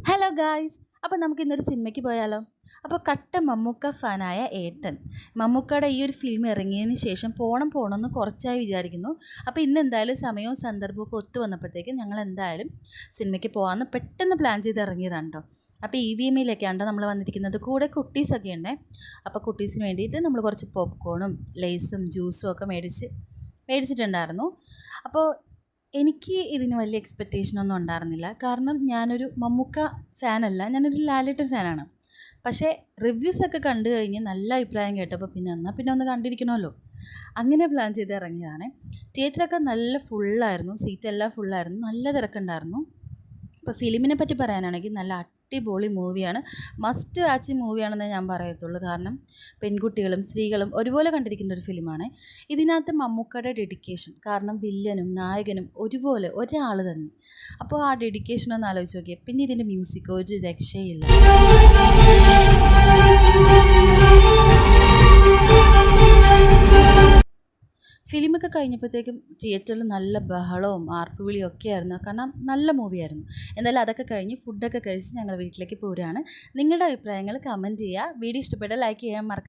Hello guys, അപ്പോൾ നമുക്ക് ഇന്നൊരു സിനിമയ്ക്ക് പോയാലോ? അപ്പോൾ കട്ട മമ്മൂക്ക ഫാനായ ഏട്ടൻ മമ്മൂക്കയുടെ ഈ ഒരു ഫിലിം ഇറങ്ങിയതിന് ശേഷം പോകണമെന്ന് കുറച്ചായി വിചാരിക്കുന്നു. അപ്പോൾ ഇന്ന് എന്തായാലും സമയവും സന്ദർഭമൊക്കെ ഒത്തു വന്നപ്പോഴത്തേക്കും ഞങ്ങൾ എന്തായാലും സിനിമയ്ക്ക് പോകാമെന്ന് പെട്ടെന്ന് പ്ലാൻ ചെയ്ത് ഇറങ്ങിയതാണ് കേട്ടോ. അപ്പോൾ EVMയിലൊക്കെയാണ് നമ്മൾ വന്നിരിക്കുന്നത്. കൂടെ കുട്ടീസൊക്കെ ഉണ്ട്. അപ്പോൾ കുട്ടീസിന് വേണ്ടിയിട്ട് നമ്മൾ കുറച്ച് പോപ്കോണും ലേസും ജ്യൂസും ഒക്കെ മേടിച്ചിട്ടുണ്ടായിരുന്നു. അപ്പോൾ എനിക്ക് ഇതിന് വലിയ എക്സ്പെക്റ്റേഷനൊന്നും ഉണ്ടായിരുന്നില്ല. കാരണം ഞാനൊരു മമ്മൂക്ക ഫാനല്ല, ഞാനൊരു ലാലേട്ടൻ ഫാനാണ്. പക്ഷേ റിവ്യൂസൊക്കെ കണ്ടു കഴിഞ്ഞ് നല്ല അഭിപ്രായം കേട്ടപ്പോൾ പിന്നെ ഒന്ന് കണ്ടിരിക്കണമല്ലോ, അങ്ങനെ പ്ലാൻ ചെയ്ത് ഇറങ്ങിയതാണ്. തിയേറ്ററൊക്കെ നല്ല ഫുള്ളായിരുന്നു, സീറ്റെല്ലാം ഫുള്ളായിരുന്നു, നല്ല തിരക്കുണ്ടായിരുന്നു. ഇപ്പോൾ ഫിലിമിനെ പറ്റി പറയാനാണെങ്കിൽ നല്ല അടിപൊളി മൂവിയാണ്, മസ്റ്റ് വാച്ച് മൂവിയാണെന്നേ ഞാൻ പറയത്തുള്ളൂ. കാരണം പെൺകുട്ടികളും സ്ത്രീകളും ഒരുപോലെ കണ്ടിരിക്കുന്ന ഒരു ഫിലിമാണ്. ഇതിനകത്ത് മമ്മൂക്കയുടെ ഡെഡിക്കേഷൻ, കാരണം വില്ലനും നായകനും ഒരുപോലെ ഒരാൾ തന്നെ. അപ്പോൾ ആ ഡെഡിക്കേഷൻ ഒന്ന് ആലോചിച്ച് നോക്കിയേ. പിന്നെ ഇതിൻ്റെ മ്യൂസിക് ഒരു രക്ഷയില്ല. ഫിലിമൊക്കെ കഴിഞ്ഞപ്പോഴത്തേക്കും തിയേറ്ററിൽ നല്ല ബഹളവും ആർപ്പുവിളിയും ഒക്കെ ആയിരുന്നു. കാരണം നല്ല മൂവിയായിരുന്നു. എന്തായാലും അതൊക്കെ കഴിഞ്ഞ് ഫുഡൊക്കെ കഴിച്ച് ഞങ്ങൾ വീട്ടിലേക്ക് പോരുകയാണ്. നിങ്ങളുടെ അഭിപ്രായങ്ങൾ കമൻറ്റ് ചെയ്യുക. വീഡിയോ ഇഷ്ടപ്പെട്ടാൽ ലൈക്ക് ചെയ്യാൻ മറക്കരുത്.